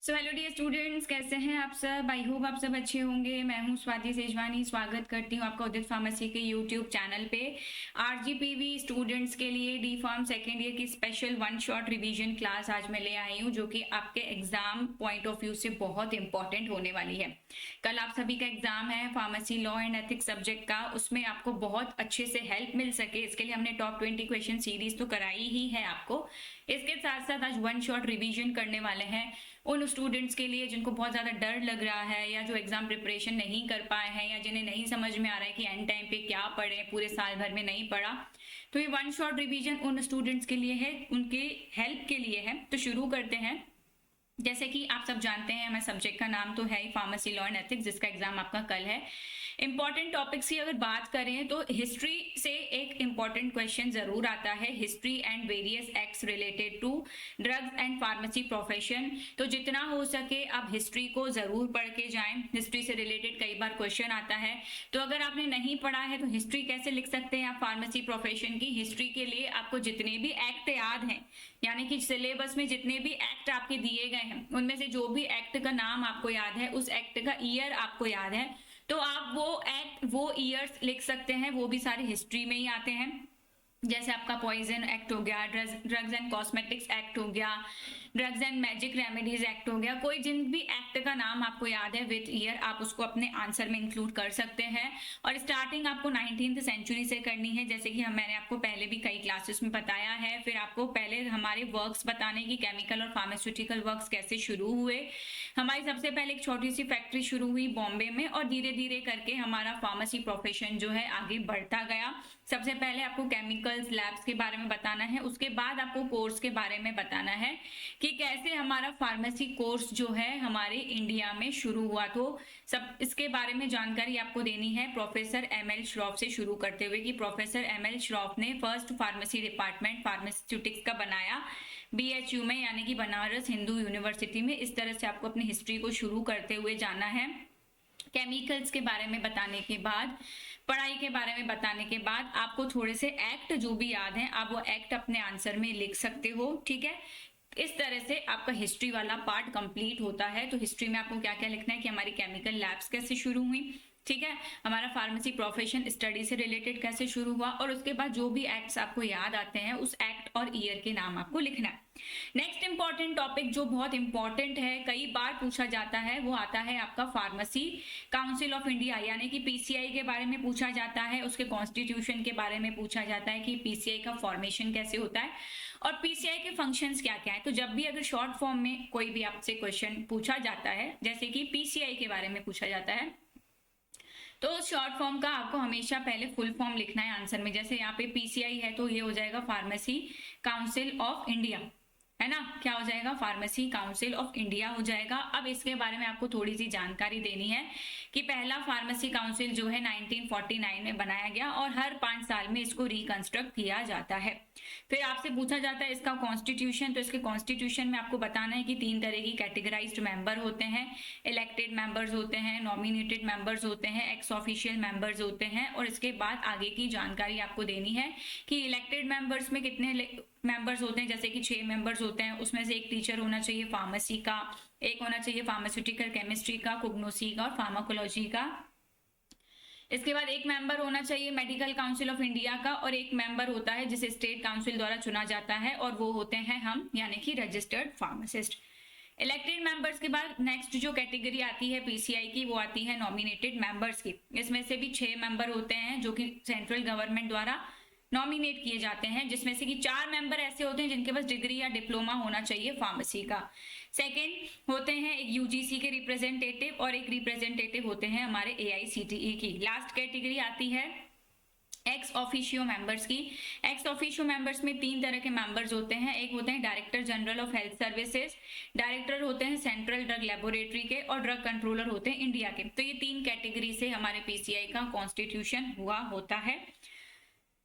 So hello dear students, कैसे हैं आप सब। आई होप आप सब अच्छे होंगे। मैं हूं स्वाति सेजवानी, स्वागत करती हूं आपका उदित फार्मेसी के यूट्यूब चैनल पे। आरजीपीवी स्टूडेंट्स के लिए डी फार्म सेकेंड ईयर की special one shot revision class आज मैं ले आई हूं, जो कि आपके एग्जाम पॉइंट ऑफ व्यू से बहुत इंपॉर्टेंट होने वाली है। कल आप सभी का एग्जाम है pharmacy law and ethics subject का, उसमें आपको बहुत अच्छे से हेल्प मिल सके इसके लिए हमने टॉप 20 क्वेश्चन सीरीज तो कराई ही है आपको। इसके साथ साथ आज वन शॉट रिवीजन करने वाले हैं उन स्टूडेंट्स के लिए जिनको बहुत ज़्यादा डर लग रहा है या जो एग्जाम प्रिपरेशन नहीं कर पाए हैं या जिन्हें नहीं समझ में आ रहा है कि एंड टाइम पे क्या पढ़े, पूरे साल भर में नहीं पढ़ा। तो ये वन शॉट रिवीजन उन स्टूडेंट्स के लिए है, उनके हेल्प के लिए है। तो शुरू करते हैं। जैसे कि आप सब जानते हैं, हमारे सब्जेक्ट का नाम तो है ही फार्मेसी लॉ एंड एथिक्स, जिसका एग्जाम आपका कल है। इंपॉर्टेंट टॉपिक्स की अगर बात करें तो हिस्ट्री से एक इंपॉर्टेंट क्वेश्चन जरूर आता है, history and various acts related to drugs and pharmacy profession. तो जितना हो सके आप हिस्ट्री को जरूर पढ़ के जाएं। हिस्ट्री से रिलेटेड कई बार क्वेश्चन आता है, तो अगर आपने नहीं पढ़ा है तो हिस्ट्री कैसे लिख सकते हैं आप फार्मेसी प्रोफेशन की। हिस्ट्री के लिए आपको जितने भी एक्ट याद हैं, यानी कि सिलेबस में जितने भी एक्ट आपके दिए गए हैं उनमें से जो भी एक्ट का नाम आपको याद है, उस एक्ट का ईयर आपको याद है, तो आप वो एक्ट, वो ईयर्स लिख सकते हैं। वो भी सारे हिस्ट्री में ही आते हैं। जैसे आपका पॉइजन एक्ट हो गया, ड्रग्स एंड कॉस्मेटिक्स एक्ट हो गया, drugs and magic remedies act हो गया। कोई जिन भी एक्ट का नाम आपको याद है विथ ईयर, आप उसको अपने आंसर में इंक्लूड कर सकते हैं। और स्टार्टिंग आपको 19th सेंचुरी से करनी है, जैसे कि मैंने आपको पहले भी कई क्लासेस में बताया है। फिर आपको पहले हमारे वर्क्स बताने की, केमिकल और फार्मास्यूटिकल वर्क्स कैसे शुरू हुए। हमारी सबसे पहले एक छोटी सी फैक्ट्री शुरू हुई बॉम्बे में, और धीरे धीरे करके हमारा फार्मेसी प्रोफेशन जो है आगे बढ़ता गया। सबसे पहले आपको केमिकल्स लैब्स के बारे में बताना है, उसके बाद आपको कोर्स के बारे में बताना है कि कैसे हमारा फार्मेसी कोर्स जो है हमारे इंडिया में शुरू हुआ। तो सब इसके बारे में जानकारी आपको देनी है प्रोफेसर एमएल श्रॉफ से शुरू करते हुए, कि प्रोफेसर एमएल श्रॉफ ने फर्स्ट फार्मेसी डिपार्टमेंट फार्मास्यूटिक्स का बनाया बीएचयू में, यानी कि बनारस हिंदू यूनिवर्सिटी में। इस तरह से आपको अपनी हिस्ट्री को शुरू करते हुए जाना है। केमिकल्स के बारे में बताने के बाद, पढ़ाई के बारे में बताने के बाद, आपको थोड़े से एक्ट जो भी याद हैं आप वो एक्ट अपने आंसर में लिख सकते हो। ठीक है, इस तरह से आपका हिस्ट्री वाला पार्ट कंप्लीट होता है। तो हिस्ट्री में आपको क्या क्या लिखना है कि हमारी केमिकल लैब्स कैसे शुरू हुई, ठीक है, हमारा फार्मेसी प्रोफेशन स्टडी से रिलेटेड कैसे शुरू हुआ, और उसके बाद जो भी एक्ट्स आपको याद आते हैं उस एक्ट और ईयर के नाम आपको लिखना है। नेक्स्ट इंपॉर्टेंट टॉपिक जो बहुत इंपॉर्टेंट है, कई बार पूछा जाता है, वो आता है आपका फार्मेसी काउंसिल ऑफ इंडिया, यानी कि पीसीआई के बारे में पूछा जाता है, उसके कॉन्स्टिट्यूशन के बारे में पूछा जाता है कि पीसीआई का फॉर्मेशन कैसे होता है और पीसीआई के फंक्शंस क्या क्या है। तो जब भी अगर शॉर्ट फॉर्म में कोई भी आपसे क्वेश्चन पूछा जाता है, जैसे कि पीसीआई के बारे में पूछा जाता है, तो शॉर्ट फॉर्म का आपको हमेशा पहले फुल फॉर्म लिखना है आंसर में। जैसे यहाँ पे पीसीआई है तो ये हो जाएगा फार्मेसी काउंसिल ऑफ इंडिया, है ना, क्या हो जाएगा, फार्मेसी काउंसिल ऑफ इंडिया हो जाएगा। अब इसके बारे में आपको थोड़ी सी जानकारी देनी है कि पहला फार्मेसी काउंसिल जो है 1949 में बनाया गया और हर 5 साल में इसको रिकंस्ट्रक्ट किया जाता है। फिर आपसे पूछा जाता है इसका कॉन्स्टिट्यूशन, तो इसके कॉन्स्टिट्यूशन में आपको बताना है कि 3 तरह की कैटेगराइज्ड मेंबर होते हैं, इलेक्टेड मेंबर्स होते हैं, नॉमिनेटेड मेंबर्स होते हैं, एक्स ऑफिशियल मेंबर्स होते हैं। और इसके बाद आगे की जानकारी आपको देनी है कि इलेक्टेड मेंबर्स में कितने मेंबर्स होते हैं, जैसे कि 6 मेंबर्स होते हैं, उसमें से एक टीचर होना चाहिए फार्मेसी का, एक होना चाहिए फार्मास्यूटिकल केमिस्ट्री का, कोग्नोसी का और फार्माकोलॉजी का। इसके बाद एक मेंबर होना चाहिए मेडिकल काउंसिल ऑफ इंडिया का, और एक मेंबर होता है जिसे स्टेट काउंसिल द्वारा चुना जाता है, और वो होते हैं हम, यानी कि रजिस्टर्ड फार्मासिस्ट। इलेक्टेड मेंबर्स के बाद नेक्स्ट जो कैटेगरी आती है पीसीआई की, वो आती है नॉमिनेटेड मेंबर्स की। इसमें से भी 6 मेंबर होते हैं जो कि सेंट्रल गवर्नमेंट द्वारा नॉमिनेट किए जाते हैं, जिसमें से कि 4 मेंबर ऐसे होते हैं जिनके पास डिग्री या डिप्लोमा होना चाहिए फार्मेसी का। सेकंड होते हैं एक यूजीसी के रिप्रेजेंटेटिव, और एक रिप्रेजेंटेटिव होते हैं हमारे एआईसीटीई की। लास्ट कैटेगरी आती है एक्स ऑफिशियो मेंबर्स की। एक्स ऑफिशियो मेंबर्स में 3 तरह के मेंबर्स होते हैं। एक होते हैं director general of health services, director होते हैं सेंट्रल ड्रग लेबोरेटरी के, और ड्रग कंट्रोलर होते हैं इंडिया के। तो ये 3 कैटेगरी से हमारे पीसीआई का कॉन्स्टिट्यूशन हुआ होता है।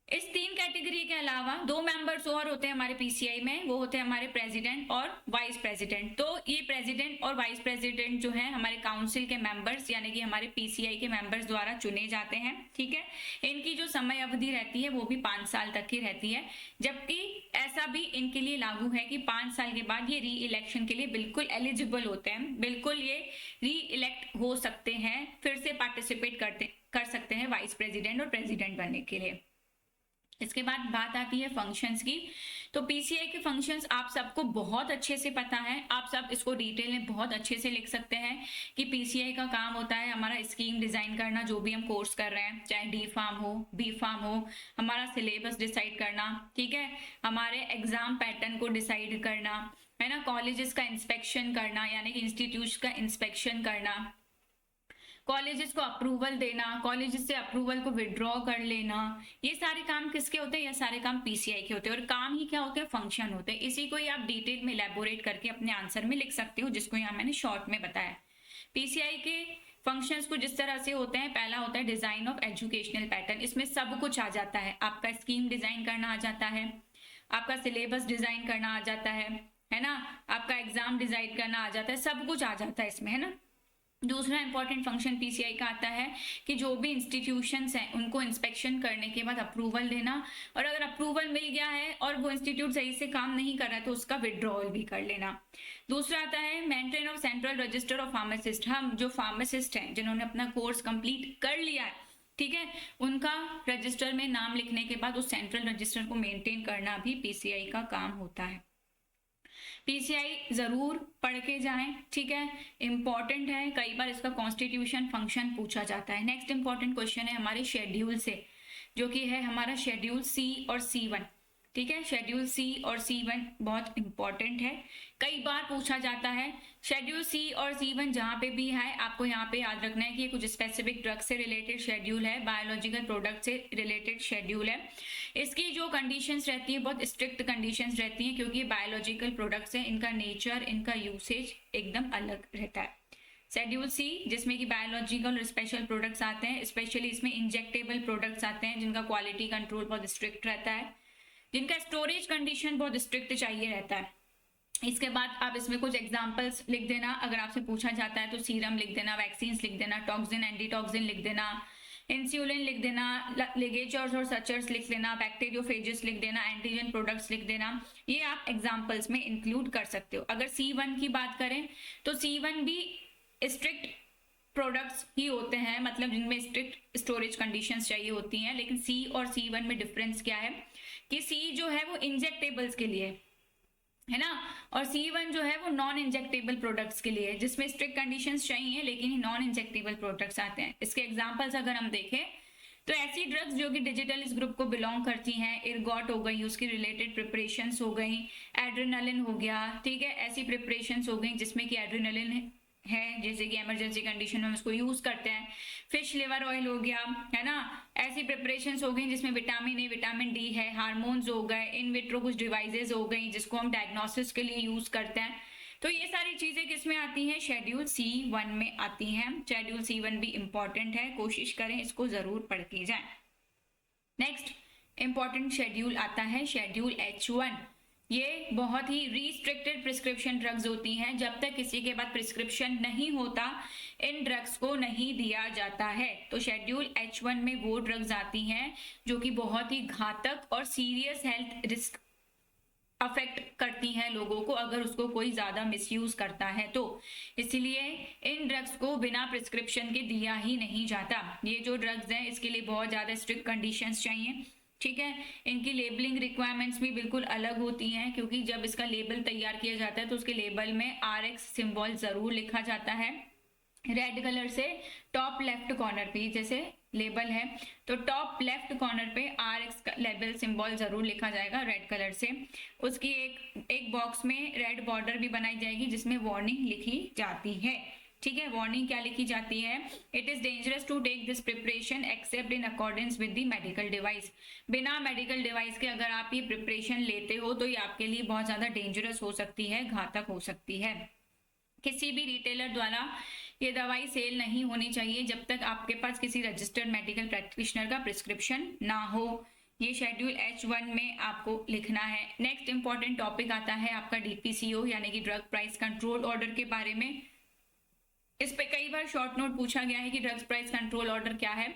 इस 3 कैटेगरी के अलावा 2 मेंबर्स और होते हैं हमारे पीसीआई में, वो होते हैं हमारे प्रेसिडेंट और वाइस प्रेसिडेंट। तो ये प्रेसिडेंट और वाइस प्रेसिडेंट जो है हमारे काउंसिल के मेंबर्स यानी कि हमारे पीसीआई के मेंबर्स द्वारा चुने जाते हैं, ठीक है। इनकी जो समय अवधि रहती है वो भी 5 साल तक की रहती है, जबकि ऐसा भी इनके लिए लागू है कि 5 साल के बाद ये री इलेक्शन के लिए बिल्कुल एलिजिबल होते हैं, बिल्कुल ये री इलेक्ट हो सकते हैं, फिर से पार्टिसिपेट कर सकते हैं वाइस प्रेसिडेंट और प्रेसिडेंट बनने के लिए। इसके बाद बात आती है फंक्शंस की। तो पीसीआई के फंक्शंस आप सबको बहुत अच्छे से पता है, आप सब इसको डिटेल में बहुत अच्छे से लिख सकते हैं कि पीसीआई का काम होता है हमारा स्कीम डिजाइन करना, जो भी हम कोर्स कर रहे हैं, चाहे डी फार्म हो, बी फार्म हो, हमारा सिलेबस डिसाइड करना, ठीक है, हमारे एग्जाम पैटर्न को डिसाइड करना, है ना, कॉलेजेस का इंस्पेक्शन करना यानी कि इंस्टीट्यूट का इंस्पेक्शन करना, कॉलेजेस को अप्रूवल देना, कॉलेजेस से अप्रूवल को विड्रॉ कर लेना, ये सारे काम किसके होते हैं? ये सारे काम पीसीआई के होते हैं। और काम ही क्या होते हैं? फंक्शन होते हैं। इसी को ही आप डिटेल में इलेबोरेट करके अपने आंसर में लिख सकते हो, जिसको यहाँ मैंने शॉर्ट में बताया। पीसीआई के फंक्शंस को जिस तरह से होते हैं, पहला होता है डिजाइन ऑफ एजुकेशनल पैटर्न। इसमें सब कुछ आ जाता है, आपका स्कीम डिजाइन करना आ जाता है, आपका सिलेबस डिजाइन करना आ जाता है ना, आपका एग्जाम डिजाइन करना आ जाता है, सब कुछ आ जाता है इसमें, है ना। दूसरा इंपॉर्टेंट फंक्शन पीसीआई का आता है कि जो भी इंस्टीट्यूशंस हैं उनको इंस्पेक्शन करने के बाद अप्रूवल देना, और अगर अप्रूवल मिल गया है और वो इंस्टीट्यूट सही से काम नहीं कर रहा है तो उसका विड्रॉल भी कर लेना। दूसरा आता है maintain of central register of pharmacist. हम जो फार्मासिस्ट हैं जिन्होंने अपना कोर्स कंप्लीट कर लिया है, ठीक है, उनका रजिस्टर में नाम लिखने के बाद उस सेंट्रल रजिस्टर को मेंटेन करना भी पीसीआई का काम होता है। पीसीआई जरूर पढ़ के जाएं, ठीक है, इंपॉर्टेंट है, कई बार इसका कॉन्स्टिट्यूशन फंक्शन पूछा जाता है। नेक्स्ट इंपॉर्टेंट क्वेश्चन है हमारे शेड्यूल से, जो कि है हमारा शेड्यूल सी और C1, ठीक है। शेड्यूल सी और C1 बहुत इंपॉर्टेंट है, कई बार पूछा जाता है। शेड्यूल सी और C1 जहाँ पे भी है आपको यहाँ पे याद रखना है कि कुछ स्पेसिफिक ड्रग से रिलेटेड शेड्यूल है, बायोलॉजिकल प्रोडक्ट से रिलेटेड शेड्यूल है। इसकी जो कंडीशंस रहती है बहुत स्ट्रिक्ट कंडीशंस रहती हैं, क्योंकि बायोलॉजिकल प्रोडक्ट्स हैं, इनका नेचर, इनका यूसेज एकदम अलग रहता है। शेड्यूल सी जिसमें कि बायोलॉजिकल और स्पेशल प्रोडक्ट्स आते हैं, स्पेशली इसमें इंजेक्टेबल प्रोडक्ट्स आते हैं जिनका क्वालिटी कंट्रोल बहुत स्ट्रिक्ट रहता है, जिनका स्टोरेज कंडीशन बहुत स्ट्रिक्ट चाहिए रहता है। इसके बाद आप इसमें कुछ एग्जांपल्स लिख देना, अगर आपसे पूछा जाता है तो सीरम लिख देना, वैक्सीन लिख देना, टॉक्सिन, एंटीटॉक्सिन लिख देना, इंसुलिन लिख देना, लिगेचर्स और सचर्स लिख देना, बैक्टीरियोफेजेस लिख देना, एंटीजन प्रोडक्ट्स लिख देना, ये आप एग्जांपल्स में इंक्लूड कर सकते हो। अगर C1 की बात करें तो C1 भी स्ट्रिक्ट प्रोडक्ट्स ही होते हैं, मतलब जिनमें स्ट्रिक्ट स्टोरेज कंडीशंस चाहिए होती हैं। लेकिन C और C1 में डिफरेंस क्या है कि C जो है वो इंजेक्टेबल्स के लिए है ना, और C1 जो है वो नॉन इंजेक्टेबल प्रोडक्ट्स के लिए, जिसमें स्ट्रिक्ट कंडीशंस चाहिए लेकिन नॉन इंजेक्टेबल प्रोडक्ट्स आते हैं। इसके एग्जांपल्स अगर हम देखें तो ऐसी ड्रग्स जो कि डिजिटल इस ग्रुप को बिलोंग करती हैं, इर्गॉट हो गई, उसकी रिलेटेड प्रिपरेशंस हो गई, एड्रेनालिन हो गया, ठीक है, ऐसी प्रिपरेशंस हो गई जिसमें कि एड्रेनालिन है, जैसे कि इमरजेंसी कंडीशन में हम इसको यूज करते हैं। फिश लिवर ऑयल हो गया, है ना, ऐसी प्रिपरेशंस हो गई जिसमें विटामिन ए, विटामिन डी है, हार्मोन्स हो गए, इन विट्रो कुछ डिवाइसेस हो गई जिसको हम डायग्नोसिस के लिए यूज करते हैं। तो ये सारी चीजें किसमें आती हैं? शेड्यूल C1 में आती हैं। शेड्यूल C1 भी इंपॉर्टेंट है, कोशिश करें इसको जरूर पढ़ के जाएं। नेक्स्ट इंपॉर्टेंट शेड्यूल आता है शेड्यूल H1। ये बहुत ही रिस्ट्रिक्टेड प्रिस्क्रिप्शन ड्रग्स होती हैं, जब तक किसी के पास प्रिस्क्रिप्शन नहीं होता इन ड्रग्स को नहीं दिया जाता है। तो शेड्यूल H1 में वो ड्रग्स आती हैं जो कि बहुत ही घातक और सीरियस हेल्थ रिस्क अफेक्ट करती हैं लोगों को अगर उसको कोई ज्यादा मिसयूज करता है तो। इसलिए इन ड्रग्स को बिना प्रिस्क्रिप्शन के दिया ही नहीं जाता। ये जो ड्रग्स हैं इसके लिए बहुत ज्यादा स्ट्रिक्ट कंडीशंस चाहिए, ठीक है। इनकी लेबलिंग रिक्वायरमेंट्स भी बिल्कुल अलग होती हैं, क्योंकि जब इसका लेबल तैयार किया जाता है तो उसके लेबल में RX सिंबल जरूर लिखा जाता है रेड कलर से। टॉप लेफ्ट कॉर्नर पे जैसे लेबल है तो टॉप लेफ्ट कॉर्नर पे RX का लेबल सिंबल जरूर लिखा जाएगा रेड कलर से। उसकी एक बॉक्स में रेड बॉर्डर भी बनाई जाएगी जिसमें वार्निंग लिखी जाती है, ठीक है। वार्निंग क्या लिखी जाती है? It is dangerous to take this preparation except in accordance with the medical device. बिना मेडिकल डिवाइस के अगर आप ये प्रिपरेशन लेते हो तो ये आपके लिए बहुत ज्यादा डेंजरस हो सकती है, घातक हो सकती है। किसी भी रिटेलर द्वारा ये दवाई सेल नहीं होनी चाहिए जब तक आपके पास किसी रजिस्टर्ड मेडिकल प्रैक्टिशनर का प्रिस्क्रिप्शन ना हो। ये शेड्यूल H1 में आपको लिखना है। नेक्स्ट इंपॉर्टेंट टॉपिक आता है आपका DPCO यानी कि ड्रग प्राइस कंट्रोल ऑर्डर के बारे में। इस पे कई बार शॉर्ट नोट पूछा गया है कि ड्रग्स प्राइस कंट्रोल ऑर्डर क्या है।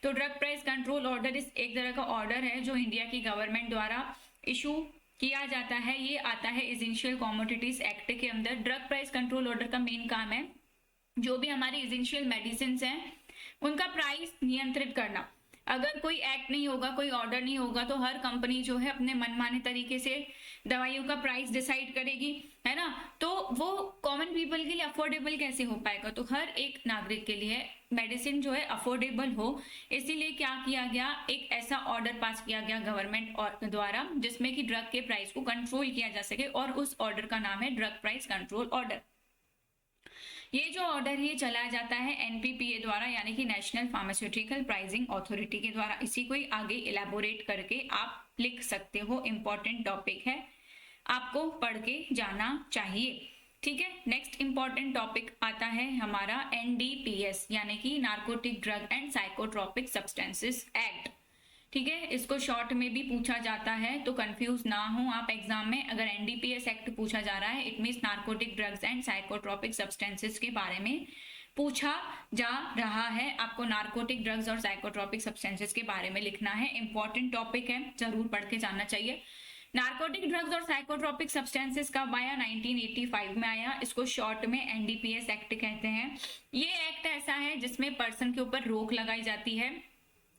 तो ड्रग प्राइस कंट्रोल ऑर्डर इस एक तरह का ऑर्डर है जो इंडिया की गवर्नमेंट द्वारा इशू किया जाता है। ये आता है एसेंशियल कमोडिटीज एक्ट के अंदर। ड्रग प्राइस कंट्रोल ऑर्डर का मेन काम है जो भी हमारे एसेंशियल मेडिसिन हैं उनका प्राइस नियंत्रित करना। अगर कोई एक्ट नहीं होगा, कोई ऑर्डर नहीं होगा, तो हर कंपनी जो है अपने मनमाने तरीके से दवाइयों का प्राइस डिसाइड करेगी, है ना। तो वो कॉमन पीपल के लिए अफोर्डेबल कैसे हो पाएगा। तो हर एक नागरिक के लिए मेडिसिन जो है अफोर्डेबल हो, इसीलिए क्या किया गया, एक ऐसा ऑर्डर पास किया गया गवर्नमेंट द्वारा जिसमें कि ड्रग के प्राइस को कंट्रोल किया जा सके, और उस ऑर्डर का नाम है ड्रग प्राइस कंट्रोल ऑर्डर। ये जो ऑर्डर है चलाया जाता है NPPA द्वारा यानी कि नेशनल फार्मास्यूटिकल प्राइसिंग अथॉरिटी के द्वारा। इसी को ही आगे इलेबोरेट करके आप लिख सकते हो। इंपॉर्टेंट टॉपिक है, आपको पढ़ के जाना चाहिए, ठीक है। नेक्स्ट इंपॉर्टेंट टॉपिक आता है हमारा NDPS यानी कि narcotic drug and psychotropic substances act, ठीक है। इसको शॉर्ट में भी पूछा जाता है, तो कंफ्यूज ना हो आप एग्जाम में। अगर NDPS एक्ट पूछा जा रहा है, it means narcotic drugs and psychotropic substances के बारे में पूछा जा रहा है। आपको नार्कोटिक ड्रग्स और साइकोट्रोपिक सब्सटेंसेस के बारे में लिखना है। इंपॉर्टेंट टॉपिक है, जरूर पढ़ के जानना चाहिए। नार्कोटिक ड्रग्स और साइकोट्रोपिक सब्सटेंसेस कब आया, 1985 में आया। इसको शॉर्ट में NDPS एक्ट कहते हैं। ये एक्ट ऐसा है जिसमें पर्सन के ऊपर रोक लगाई जाती है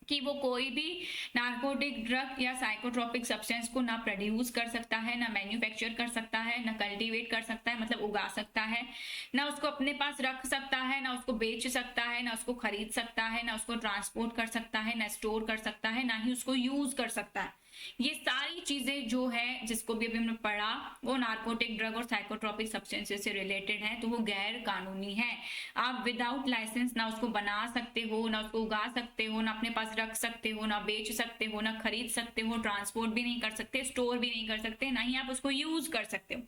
कि वो कोई भी नार्कोटिक ड्रग या साइकोट्रोपिक सब्सटेंस को ना प्रोड्यूस कर सकता है, ना मैन्युफैक्चर कर सकता है, ना कल्टीवेट कर सकता है, मतलब उगा सकता है, ना उसको अपने पास रख सकता है, ना उसको बेच सकता है, ना उसको खरीद सकता है, ना उसको ट्रांसपोर्ट कर सकता है, ना स्टोर कर सकता है, ना ही उसको यूज कर सकता है। ये सारी चीजें जो है जिसको भी अभी हमने पढ़ा वो नार्कोटिक ड्रग और साइकोट्रोपिक सब्सटेंसेस से रिलेटेड है, तो वो गैर कानूनी है। आप विदाउट लाइसेंस ना उसको बना सकते हो, ना उसको उगा सकते हो, ना अपने पास रख सकते हो, ना बेच सकते हो, ना खरीद सकते हो, ट्रांसपोर्ट भी नहीं कर सकते, स्टोर भी नहीं कर सकते, ना ही आप उसको यूज कर सकते हो,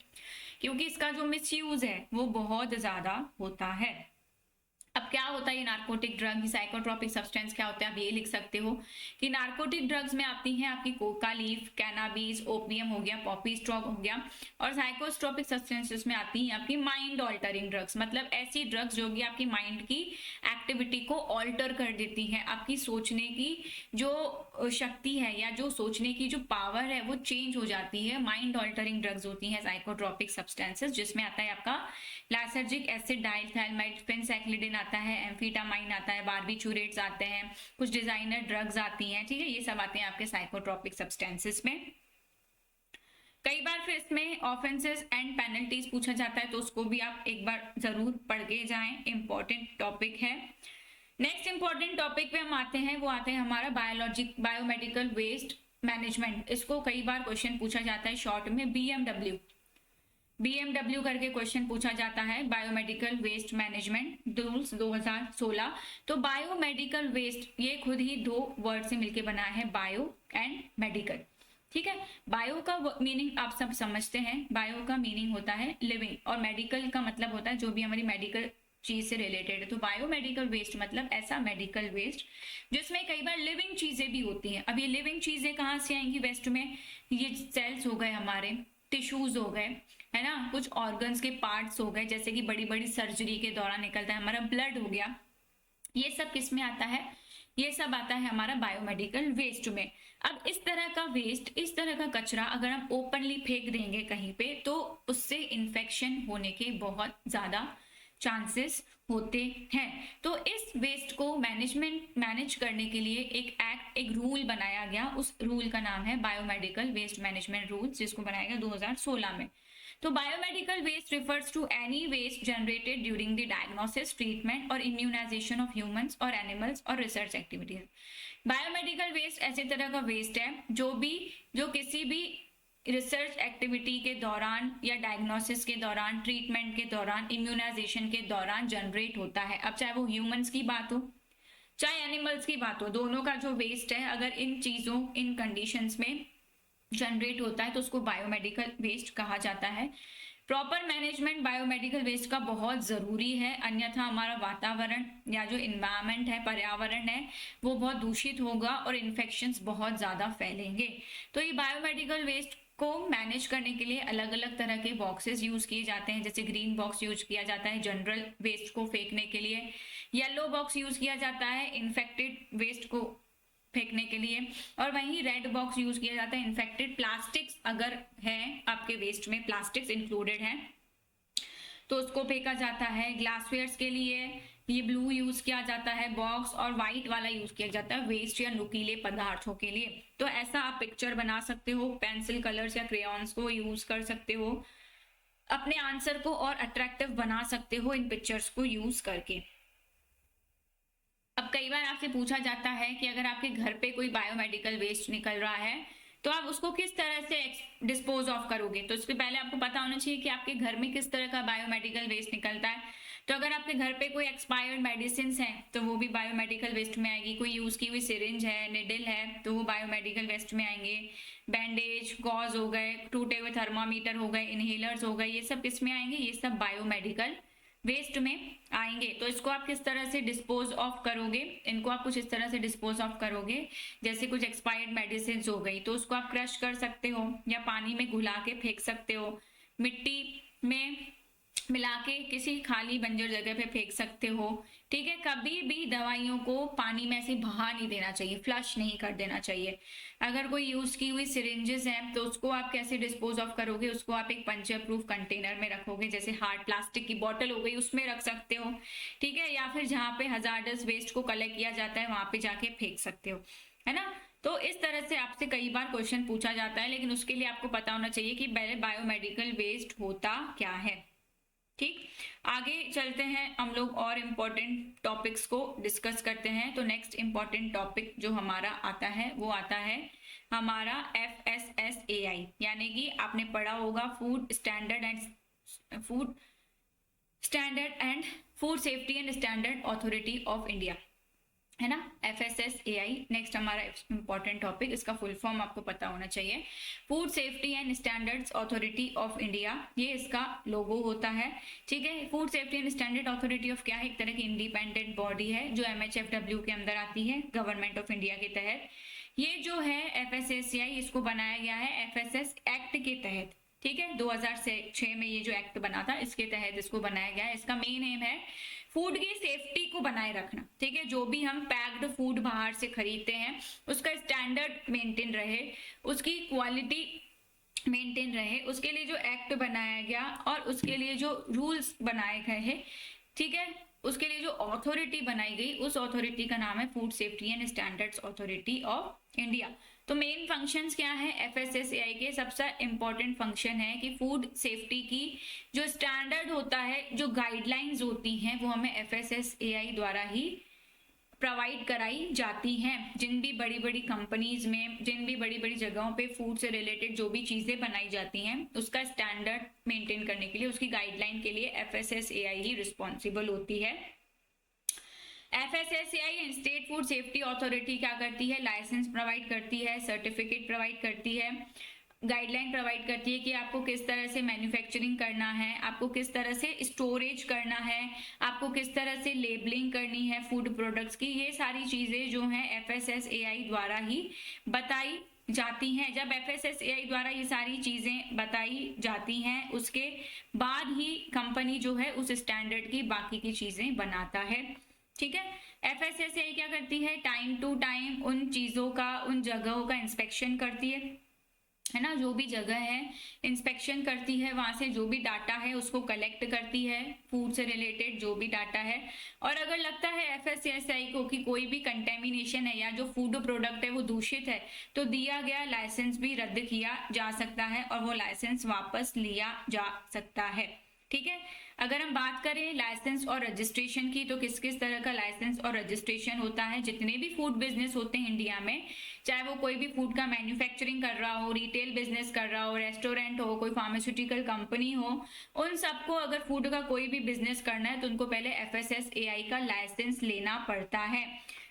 क्योंकि इसका जो मिसयूज है वो बहुत ज्यादा होता है। अब क्या होता है ये नार्कोटिक ड्रग, साइकोट्रोपिक सब्सटेंस क्या होता है, आप ये लिख सकते हो कि नार्कोटिक ड्रग्स में आती हैं आपकी कोका लीफ, कैनाबीज, ओपियम हो गया, पॉपी स्ट्रॉक हो गया, और साइकोट्रोपिक सब्सटेंसेस में आती हैं आपकी माइंड ऑल्टरिंग ड्रग्स, मतलब ऐसी ड्रग्स जो कि आपकी माइंड की एक्टिविटी को ऑल्टर कर देती हैं, आपकी सोचने की जो शक्ति है या जो सोचने की जो पावर है वो चेंज हो जाती है। माइंड ऑल्टरिंग ड्रग्स होती हैं साइकोट्रोपिक सब्सटेंसेस, जिसमें आता है आपका लाइसर्जिक एसिड, डाइथाइलमाइड, फेंसाइक्लिडिन आता है, एम्फीटामाइन आता है, बार्बिचूरेट्स आते हैं, कुछ डिजाइनर ड्रग्स आती हैं, ठीक है। ये सब आते हैं आपके साइकोट्रोपिक सब्सटेंसेस में। कई बार फिर इसमें ऑफेंसेस एंड पेनल्टीज पूछा जाता है, तो उसको भी आप एक बार जरूर पढ़ के जाएं, इंपॉर्टेंट टॉपिक है। नेक्स्ट इंपॉर्टेंट टॉपिक पे हम आते हैं, वो आते हैं हमारा बायोमेडिकल वेस्ट मैनेजमेंट। इसको कई बार क्वेश्चन पूछा जाता है शॉर्ट में, BMW करके क्वेश्चन पूछा जाता है, बायोमेडिकल वेस्ट मैनेजमेंट रूल्स 2016। तो बायोमेडिकल वेस्ट ये खुद ही दो वर्ड से मिलके बना है, बायो एंड मेडिकल, ठीक है। बायो का मीनिंग आप सब समझते हैं, बायो का मीनिंग होता है लिविंग, और मेडिकल का मतलब होता है जो भी हमारी मेडिकल चीज से रिलेटेड है। तो बायोमेडिकल वेस्ट मतलब ऐसा मेडिकल वेस्ट जिसमें कई बार लिविंग चीजें भी होती हैं। अब ये लिविंग चीजें कहाँ से आएंगी वेस्ट में, ये सेल्स हो गए, हमारे टिश्यूज हो गए, है ना, कुछ ऑर्गन्स के पार्ट्स हो गए, जैसे कि बड़ी बड़ी सर्जरी के दौरान निकलता है, हमारा ब्लड हो गया, ये सब किस में आता है, ये सब आता है हमारा बायोमेडिकल वेस्ट में। अब इस तरह का वेस्ट, इस तरह का कचरा अगर हम ओपनली फेंक देंगे कहीं पे, तो उससे इन्फेक्शन होने के बहुत ज्यादा चांसेस होते हैं। तो इस वेस्ट को मैनेज करने के लिए एक रूल बनाया गया, उस रूल का नाम है बायोमेडिकल वेस्ट मैनेजमेंट रूल, जिसको बनाया गया 2016 में। तो biomedical waste refers to any waste generated during the diagnosis, treatment और इम्यूनाइजेशन ऑफ ह्यूमंस और एनिमल्स और रिसर्च एक्टिविटीज। बायोमेडिकल वेस्ट ऐसे तरह का वेस्ट है जो किसी भी रिसर्च एक्टिविटी के दौरान या डायग्नोसिस के दौरान, ट्रीटमेंट के दौरान, इम्यूनाइजेशन के दौरान जनरेट होता है। अब चाहे वो ह्यूमंस की बात हो चाहे एनिमल्स की बात हो, दोनों का जो वेस्ट है अगर इन चीजों, इन कंडीशंस में जनरेट होता है तो उसको बायोमेडिकल वेस्ट कहा जाता है। प्रॉपर मैनेजमेंट बायोमेडिकल वेस्ट का बहुत ज़रूरी है, अन्यथा हमारा वातावरण या जो इन्वायरमेंट है, पर्यावरण है, वो बहुत दूषित होगा और इन्फेक्शंस बहुत ज़्यादा फैलेंगे। तो ये बायोमेडिकल वेस्ट को मैनेज करने के लिए अलग अलग तरह के बॉक्सेस यूज किए जाते हैं। जैसे ग्रीन बॉक्स यूज किया जाता है जनरल वेस्ट को फेंकने के लिए, येलो बॉक्स यूज किया जाता है इन्फेक्टेड वेस्ट को फेंकने के लिए, और वहीं रेड बॉक्स यूज किया जाता है इन्फेक्टेड प्लास्टिक्स, अगर है आपके वेस्ट में प्लास्टिक्स इंक्लूडेड हैं तो उसको फेंका जाता है। ग्लासवेयर्स के लिए ये ब्लू यूज किया जाता है बॉक्स, और व्हाइट वाला यूज किया जाता है वेस्ट या नुकीले पदार्थों के लिए। तो ऐसा आप पिक्चर बना सकते हो, पेंसिल कलर्स या क्रेयॉन्स को यूज कर सकते हो, अपने आंसर को और अट्रैक्टिव बना सकते हो इन पिक्चर्स को यूज करके। अब कई बार आपसे पूछा जाता है कि अगर आपके घर पे कोई बायोमेडिकल वेस्ट निकल रहा है तो आप उसको किस तरह से डिस्पोज ऑफ करोगे। तो इसके पहले आपको पता होना चाहिए कि आपके घर में किस तरह का बायोमेडिकल वेस्ट निकलता है। तो अगर आपके घर पे कोई एक्सपायर्ड मेडिसिन है तो वो भी बायोमेडिकल वेस्ट में आएगी। कोई यूज की हुई सिरिंज है, निडल है, तो वो बायोमेडिकल वेस्ट में आएंगे। बैंडेज, गॉज हो गए, टूटे हुए थर्मामीटर हो गए, इनहेलर्स हो गए, ये सब किस में आएंगे, ये सब बायोमेडिकल वेस्ट में आएंगे। तो इसको आप किस तरह से डिस्पोज ऑफ करोगे, इनको आप कुछ इस तरह से डिस्पोज ऑफ करोगे, जैसे कुछ एक्सपायर्ड मेडिसिन हो गई तो उसको आप क्रश कर सकते हो या पानी में घुला के फेंक सकते हो, मिट्टी में मिला के किसी खाली बंजर जगह पे फेंक सकते हो। ठीक है, कभी भी दवाइयों को पानी में ऐसे बहा नहीं देना चाहिए, फ्लश नहीं कर देना चाहिए। अगर कोई यूज की हुई सिरिंजेस हैं तो उसको आप कैसे डिस्पोज ऑफ करोगे, उसको आप एक पंचर प्रूफ कंटेनर में रखोगे, जैसे हार्ड प्लास्टिक की बॉटल हो गई उसमें रख सकते हो। ठीक है, या फिर जहाँ पे हजार्डस वेस्ट को कलेक्ट किया जाता है वहां पे जाके फेंक सकते हो, है ना। तो इस तरह से आपसे कई बार क्वेश्चन पूछा जाता है, लेकिन उसके लिए आपको पता होना चाहिए कि पहले बायोमेडिकल वेस्ट होता क्या है। ठीक, आगे चलते हैं हम लोग और इम्पोर्टेंट टॉपिक्स को डिस्कस करते हैं। तो नेक्स्ट इम्पोर्टेंट टॉपिक जो हमारा आता है वो आता है हमारा FSSAI, यानी कि आपने पढ़ा होगा food standard and food safety and standard authority of India, है ना, FSSAI। नेक्स्ट हमारा इंपॉर्टेंट टॉपिक, इसका फुल फॉर्म आपको पता होना चाहिए, food safety and standards authority of India, ये इसका लोगो होता है। ठीक है, food safety and standard authority of क्या है, एक तरह की इंडिपेंडेंट बॉडी है जो MHFW के अंदर आती है, गवर्नमेंट ऑफ इंडिया के तहत। ये जो है FSSAI, इसको बनाया गया है FSS एक्ट के तहत। ठीक है, 2006 में ये जो एक्ट बना था इसके तहत इसको बनाया गया है। इसका मेन एम है फूड की सेफ्टी को बनाए रखना। ठीक है, जो भी हम पैक्ड फूड बाहर से खरीदते हैं उसका स्टैंडर्ड मेंटेन रहे, उसकी क्वालिटी मेंटेन रहे, उसके लिए जो एक्ट बनाया गया और उसके लिए जो रूल्स बनाए गए हैं, ठीक है, उसके लिए जो अथॉरिटी बनाई गई उस अथॉरिटी का नाम है food safety and standards authority of India. तो मेन फंक्शंस क्या है FSSAI के, सबसे इंपॉर्टेंट फंक्शन है कि फूड सेफ्टी की जो स्टैंडर्ड होता है, जो गाइडलाइंस होती हैं वो हमें FSSAI द्वारा ही प्रोवाइड कराई जाती हैं। जिन भी बड़ी बड़ी कंपनीज में, जिन भी बड़ी बड़ी जगहों पे फूड से रिलेटेड जो भी चीजें बनाई जाती हैं उसका स्टैंडर्ड मेंटेन करने के लिए, उसकी गाइडलाइन के लिए FSSAI ही रिस्पॉन्सिबल होती है। FSSAI and state food safety authority क्या करती है, लाइसेंस प्रोवाइड करती है, सर्टिफिकेट प्रोवाइड करती है, गाइडलाइन प्रोवाइड करती है कि आपको किस तरह से मैन्युफैक्चरिंग करना है, आपको किस तरह से स्टोरेज करना है, आपको किस तरह से लेबलिंग करनी है फूड प्रोडक्ट्स की। ये सारी चीज़ें जो हैं FSSAI द्वारा ही बताई जाती हैं। जब FSSAI द्वारा ये सारी चीज़ें बताई जाती हैं उसके बाद ही कंपनी जो है उस स्टैंडर्ड की बाकी की चीज़ें बनाता है। ठीक है, FSSAI क्या करती है, टाइम टू टाइम उन चीज़ों का, उन जगहों का इंस्पेक्शन करती है ना, जो भी जगह है इंस्पेक्शन करती है, वहाँ से जो भी डाटा है उसको कलेक्ट करती है, फूड से रिलेटेड जो भी डाटा है। और अगर लगता है FSSAI को कि कोई भी कंटेमिनेशन है या जो फूड प्रोडक्ट है वो दूषित है तो दिया गया लाइसेंस भी रद्द किया जा सकता है और वो लाइसेंस वापस लिया जा सकता है। ठीक है, अगर हम बात करें लाइसेंस और रजिस्ट्रेशन की तो किस किस तरह का लाइसेंस और रजिस्ट्रेशन होता है। जितने भी फूड बिजनेस होते हैं इंडिया में, चाहे वो कोई भी फूड का मैन्युफैक्चरिंग कर रहा हो, रिटेल बिजनेस कर रहा हो, रेस्टोरेंट हो, कोई फार्मास्यूटिकल कंपनी हो, उन सबको अगर फूड का कोई भी बिजनेस करना है तो उनको पहले FSSAI का लाइसेंस लेना पड़ता है।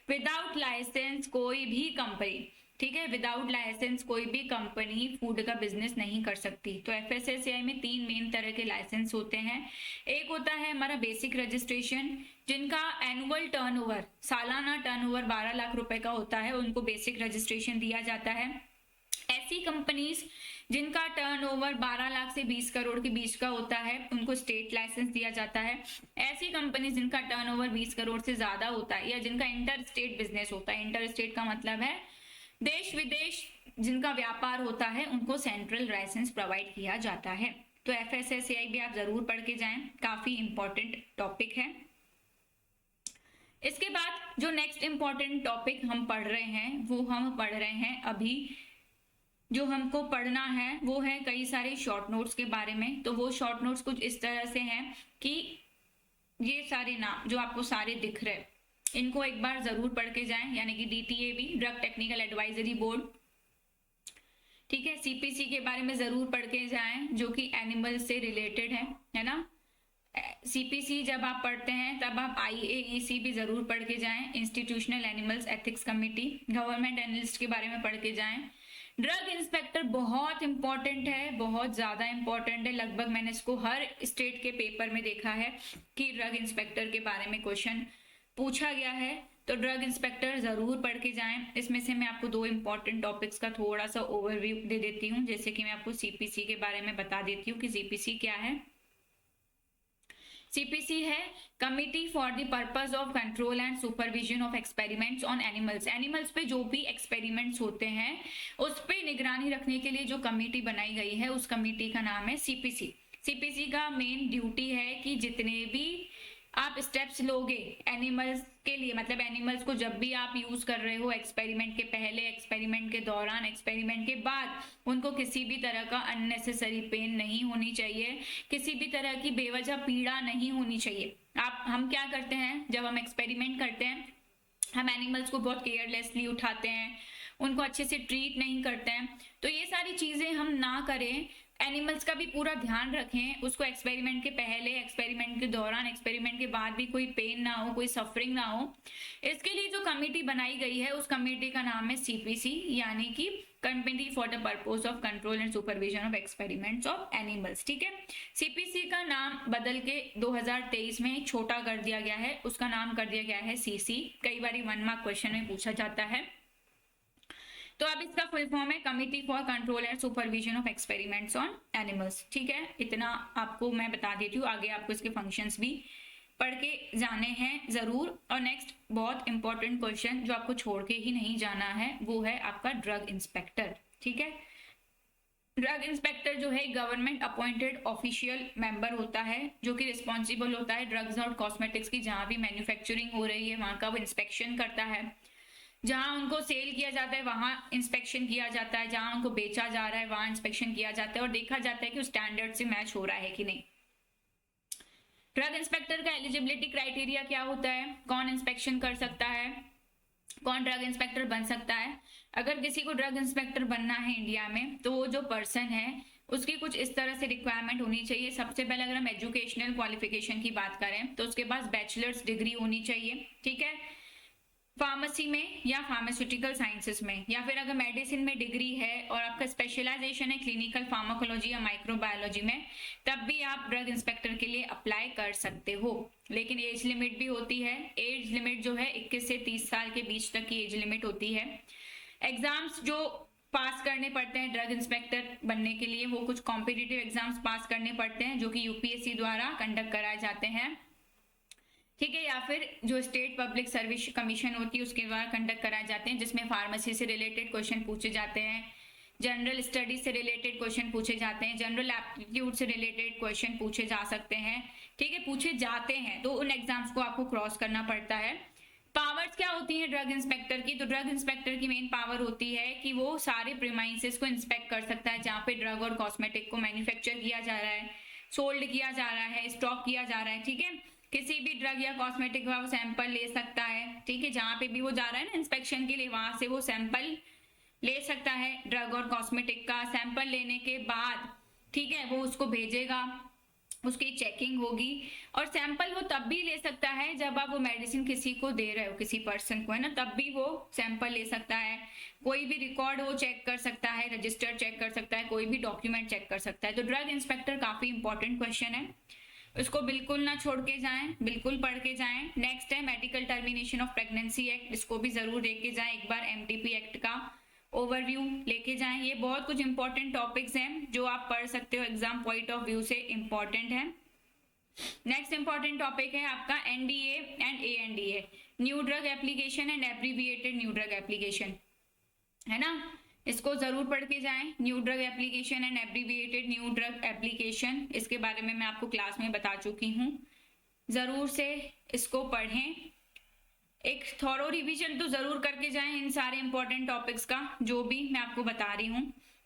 विदाउट लाइसेंस कोई भी कंपनी ठीक है। विदाउट लाइसेंस कोई भी कंपनी फूड का बिजनेस नहीं कर सकती। तो एफएसएसएआई में 3 मेन तरह के लाइसेंस होते हैं। एक होता है हमारा बेसिक रजिस्ट्रेशन, जिनका एनुअल टर्नओवर, सालाना टर्नओवर 12 लाख रुपए का होता है, उनको बेसिक रजिस्ट्रेशन दिया जाता है। ऐसी कंपनीज जिनका टर्नओवर 12 लाख से 20 करोड़ के बीच का होता है, उनको स्टेट लाइसेंस दिया जाता है। ऐसी कंपनी जिनका टर्नओवर 20 करोड़ से ज्यादा होता है या जिनका इंटर स्टेट बिजनेस होता है, इंटर स्टेट का मतलब है देश विदेश जिनका व्यापार होता है, उनको सेंट्रल लाइसेंस प्रोवाइड किया जाता है। तो एफएसएसएआई भी आप जरूर पढ़ के जाएं, काफी इंपॉर्टेंट टॉपिक है। इसके बाद जो नेक्स्ट इंपॉर्टेंट टॉपिक हम पढ़ रहे हैं, वो हम पढ़ रहे हैं अभी, जो हमको पढ़ना है वो है कई सारे शॉर्ट नोट्स के बारे में। तो वो शॉर्ट नोट्स कुछ इस तरह से हैं कि ये सारे नाम जो आपको सारे दिख रहे, इनको एक बार जरूर पढ़ के जाएं, यानी कि DTAB, drug technical advisory board, ठीक है। CPC के बारे में जरूर पढ़ के जाएं, जो कि एनिमल से रिलेटेड है ना। CPC जब आप पढ़ते हैं तब आप IAEC भी जरूर पढ़ के जाएं, institutional animals ethics committee. Government analyst के बारे में पढ़ के जाएं। ड्रग इंस्पेक्टर बहुत इंपॉर्टेंट है, बहुत ज्यादा इंपॉर्टेंट है। लगभग मैंने इसको हर स्टेट के पेपर में देखा है कि ड्रग इंस्पेक्टर के बारे में क्वेश्चन पूछा गया है। तो ड्रग इंस्पेक्टर जरूर पढ़ के जाएं। इसमें से मैं आपको 2 इंपॉर्टेंट टॉपिक्स का थोड़ा सा ओवरव्यू दे देती हूँ, जैसे कि मैं आपको CPC के बारे में बता देती हूँ कि CPC क्या है। CPC है committee for the purpose of control and supervision of experiments on animals. Animals पे जो भी एक्सपेरिमेंट्स होते हैं उस पे निगरानी रखने के लिए जो कमिटी बनाई गई है, उस कमिटी का नाम है CPC। CPC का मेन ड्यूटी है कि जितने भी आप स्टेप्स लोगे एनिमल्स के लिए, मतलब एनिमल्स को जब भी आप यूज कर रहे हो, एक्सपेरिमेंट के पहले, एक्सपेरिमेंट के दौरान, एक्सपेरिमेंट के बाद, उनको किसी भी तरह का अननेसेसरी पेन नहीं होनी चाहिए, किसी भी तरह की बेवजह पीड़ा नहीं होनी चाहिए। हम क्या करते हैं जब हम एक्सपेरिमेंट करते हैं, हम एनिमल्स को बहुत केयरलेसली उठाते हैं, उनको अच्छे से ट्रीट नहीं करते हैं। तो ये सारी चीजें हम ना करें, एनिमल्स का भी पूरा ध्यान रखें, उसको एक्सपेरिमेंट के पहले, एक्सपेरिमेंट के दौरान, एक्सपेरिमेंट के बाद भी कोई पेन ना हो, कोई सफरिंग ना हो। इसके लिए जो कमेटी बनाई गई है, उस कमेटी का नाम है CPC, यानी कि committee for the purpose of control and supervision of experiments of animals, ठीक है। CPC का नाम बदल के 2023 में छोटा कर दिया गया है, उसका नाम कर दिया गया है CC। कई बार 1 मार्क क्वेश्चन में पूछा जाता है। तो अब इसका फुल फॉर्म है committee for control and supervision of experiments on animals, ठीक है। इतना आपको मैं बता देती हूँ, आगे आपको इसके फंक्शंस भी पढ़ के जाने हैं जरूर। और नेक्स्ट बहुत इंपॉर्टेंट क्वेश्चन जो आपको छोड़ के ही नहीं जाना है, वो है आपका ड्रग इंस्पेक्टर, ठीक है। ड्रग इंस्पेक्टर जो है गवर्नमेंट अपॉइंटेड ऑफिशियल मेंबर होता है, जो कि रिस्पॉन्सिबल होता है ड्रग्स और कॉस्मेटिक्स की जहां भी मैन्युफैक्चरिंग हो रही है वहां का वो इंस्पेक्शन करता है। जहां उनको सेल किया जाता है वहां इंस्पेक्शन किया जाता है, जहां उनको बेचा जा रहा है वहां इंस्पेक्शन किया जाता है और देखा जाता है कि उस स्टैंडर्ड से मैच हो रहा है कि नहीं। ड्रग इंस्पेक्टर का एलिजिबिलिटी क्राइटेरिया क्या होता है, कौन इंस्पेक्शन कर सकता है, कौन ड्रग इंस्पेक्टर बन सकता है। अगर किसी को ड्रग इंस्पेक्टर बनना है इंडिया में, तो वो जो पर्सन है उसकी कुछ इस तरह से रिक्वायरमेंट होनी चाहिए। सबसे पहले अगर हम एजुकेशनल क्वालिफिकेशन की बात करें तो उसके पास बैचलर्स डिग्री होनी चाहिए, ठीक है, फार्मेसी में या फार्मास्यूटिकल साइंसेस में, या फिर अगर मेडिसिन में डिग्री है और आपका स्पेशलाइजेशन है क्लिनिकल फार्माकोलॉजी या माइक्रोबायोलॉजी में, तब भी आप ड्रग इंस्पेक्टर के लिए अप्लाई कर सकते हो। लेकिन एज लिमिट भी होती है। एज लिमिट जो है 21 से 30 साल के बीच तक की एज लिमिट होती है। एग्जाम्स जो पास करने पड़ते हैं ड्रग इंस्पेक्टर बनने के लिए, वो कुछ कॉम्पिटिटिव एग्जाम्स पास करने पड़ते हैं जो कि UPSC द्वारा कंडक्ट कराए जाते हैं, ठीक है, या फिर जो स्टेट पब्लिक सर्विस कमीशन होती है उसके द्वारा कंडक्ट कराए जाते हैं, जिसमें फार्मेसी से रिलेटेड क्वेश्चन पूछे जाते हैं, जनरल स्टडीज से रिलेटेड क्वेश्चन पूछे जाते हैं, जनरल एप्टीट्यूड से रिलेटेड क्वेश्चन पूछे जा सकते हैं, ठीक है, पूछे जाते हैं। तो उन एग्जाम्स को आपको क्रॉस करना पड़ता है। पावर्स क्या होती है ड्रग इंस्पेक्टर की, तो ड्रग इंस्पेक्टर की मेन पावर होती है कि वो सारे प्रीमाइसेस को इंस्पेक्ट कर सकता है जहाँ पे ड्रग और कॉस्मेटिक को मैन्युफैक्चर किया जा रहा है, सोल्ड किया जा रहा है, स्टॉक किया जा रहा है, ठीक है। किसी भी ड्रग या कॉस्मेटिक का वो सैंपल ले सकता है, ठीक है, जहाँ पे भी वो जा रहा है ना इंस्पेक्शन के लिए, वहां से वो सैंपल ले सकता है ड्रग और कॉस्मेटिक का। सैंपल लेने के बाद, ठीक है, वो उसको भेजेगा उसकी चेकिंग होगी, और सैंपल वो तब भी ले सकता है जब आप वो मेडिसिन किसी को दे रहे हो, किसी पर्सन को, है ना, तब भी वो सैंपल ले सकता है। कोई भी रिकॉर्ड वो चेक कर सकता है, रजिस्टर चेक कर सकता है, कोई भी डॉक्यूमेंट चेक कर सकता है। तो ड्रग इंस्पेक्टर काफी इंपॉर्टेंट क्वेश्चन है, इसको बिल्कुल ना छोड़ के जाएं, बिल्कुल पढ़ के जाएं। नेक्स्ट है medical termination of pregnancy act, इसको भी जरूर देख के जाएं एक बार, एमटीपी एक्ट का ओवरव्यू लेके जाएं। ये बहुत कुछ इंपॉर्टेंट टॉपिक्स हैं जो आप पढ़ सकते हो, एग्जाम पॉइंट ऑफ व्यू से इंपॉर्टेंट है। नेक्स्ट इंपॉर्टेंट टॉपिक है आपका NDA and ANDA, new drug application and abbreviated new drug application, है ना, इसको जरूर पढ़ के जाएं। New drug application and abbreviated new drug application, इसके बारे में मैं आपको क्लास में बता चुकी हूँ, जरूर से इसको पढ़ें। एक थॉरो रिवीजन तो जरूर करके जाएं इन सारे इंपॉर्टेंट टॉपिक्स का जो भी मैं आपको बता रही हूँ।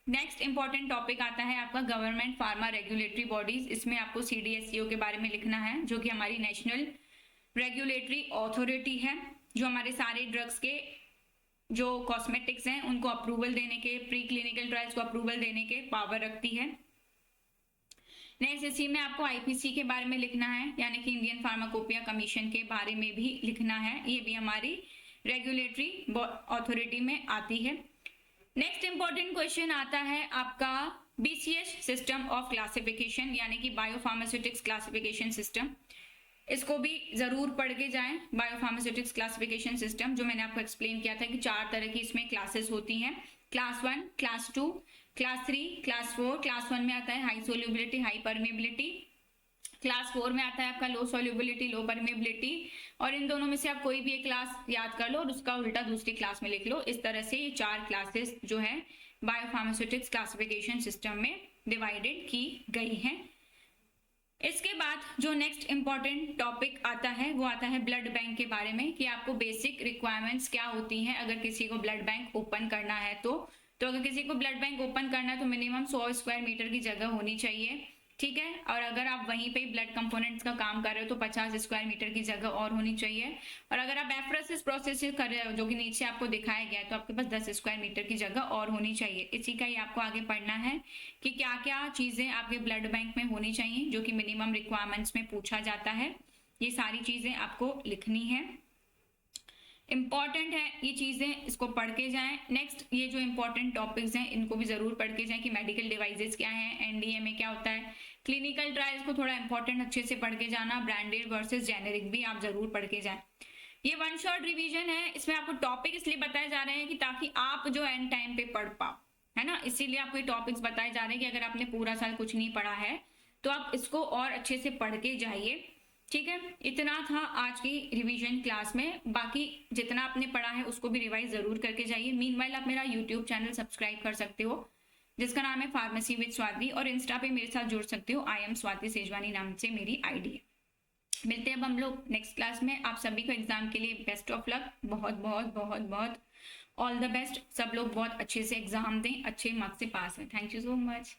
नेक्स्ट इंपॉर्टेंट टॉपिक आता है आपका गवर्नमेंट फार्मा रेगुलेटरी बॉडीज, इसमें आपको CDSCO के बारे में लिखना है, जो कि हमारी नेशनल रेगुलेटरी अथॉरिटी है, जो हमारे सारे ड्रग्स के जो कॉस्मेटिक्स हैं उनको अप्रूवल देने के, प्री क्लिनिकल ट्रायल्स को अप्रूवल देने के पावर रखती है। नेक्स्ट इसी में आपको IPC के बारे में लिखना है, यानी कि इंडियन फार्माकोपिया कमीशन के बारे में भी लिखना है, ये भी हमारी रेगुलेटरी अथॉरिटी में आती है। नेक्स्ट इंपॉर्टेंट क्वेश्चन आता है आपका BCH सिस्टम ऑफ क्लासिफिकेशन, यानी कि बायोफार्मास्यूटिक्स क्लासिफिकेशन सिस्टम, इसको भी जरूर पढ़ के जाएं। बायोफार्मास्यूटिक्स क्लासिफिकेशन सिस्टम जो मैंने आपको एक्सप्लेन किया था कि 4 तरह की इसमें क्लासेस होती हैं, class 1, class 2, class 3, class 4। Class 1 में आता है high solubility, high permeability, class 4 में आता है आपका लो सोल्यूबिलिटी, लो परमेबिलिटी, और इन दोनों में से आप कोई भी एक क्लास याद कर लो और उसका उल्टा दूसरी क्लास में लिख लो। इस तरह से ये 4 क्लासेस जो है बायोफार्मास्यूटिक्स क्लासिफिकेशन सिस्टम में डिवाइडेड की गई हैं। इसके बाद जो नेक्स्ट इंपॉर्टेंट टॉपिक आता है वो आता है ब्लड बैंक के बारे में, कि आपको बेसिक रिक्वायरमेंट्स क्या होती हैं अगर किसी को ब्लड बैंक ओपन करना है तो अगर किसी को ब्लड बैंक ओपन करना है तो मिनिमम 100 स्क्वायर मीटर की जगह होनी चाहिए, ठीक है, और अगर आप वहीं पे ब्लड कंपोनेंट्स का काम कर रहे हो तो 50 स्क्वायर मीटर की जगह और होनी चाहिए, और अगर आप एफ्रेसिस प्रोसेस कर रहे हो जो कि नीचे आपको दिखाया गया है तो आपके पास 10 स्क्वायर मीटर की जगह और होनी चाहिए। इसी का ही आपको आगे पढ़ना है कि क्या क्या चीजें आपके ब्लड बैंक में होनी चाहिए, जो कि मिनिमम रिक्वायरमेंट्स में पूछा जाता है, ये सारी चीजें आपको लिखनी है, इंपॉर्टेंट है ये चीजें, इसको पढ़ के जाएं। नेक्स्ट ये जो इंपॉर्टेंट टॉपिक्स हैं इनको भी जरूर पढ़ के जाएं कि मेडिकल डिवाइसेस क्या हैं, एनडीए में क्या होता है, क्लिनिकल ट्रायल्स को थोड़ा इंपॉर्टेंट अच्छे से पढ़ के जाना, ब्रांडेड वर्सेस जेनेरिक भी आप जरूर पढ़ के जाएं। ये 1 शॉट रिवीजन है, इसमें आपको टॉपिक इसलिए बताए जा रहे हैं कि ताकि आप जो एंड टाइम पे पढ़ पाओ, है ना, इसीलिए आपको ये टॉपिक्स बताए जा रहे हैं कि अगर आपने पूरा साल कुछ नहीं पढ़ा है तो आप इसको और अच्छे से पढ़ के जाइए, ठीक है। इतना था आज की रिवीजन क्लास में, बाकी जितना आपने पढ़ा है उसको भी रिवाइज जरूर करके जाइए। मीनवाइल आप मेरा यूट्यूब चैनल सब्सक्राइब कर सकते हो जिसका नाम है फार्मेसी विद स्वाति, और इंस्टा पे मेरे साथ जुड़ सकते हो, I am स्वाति सेजवानी नाम से मेरी ID है। मिलते हैं अब हम लोग नेक्स्ट क्लास में। आप सभी को एग्जाम के लिए बेस्ट ऑफ लक, बहुत बहुत बहुत बहुत ऑल द बेस्ट, सब लोग बहुत अच्छे से एग्जाम दें, अच्छे मार्क्स से पास हैं। Thank you so much.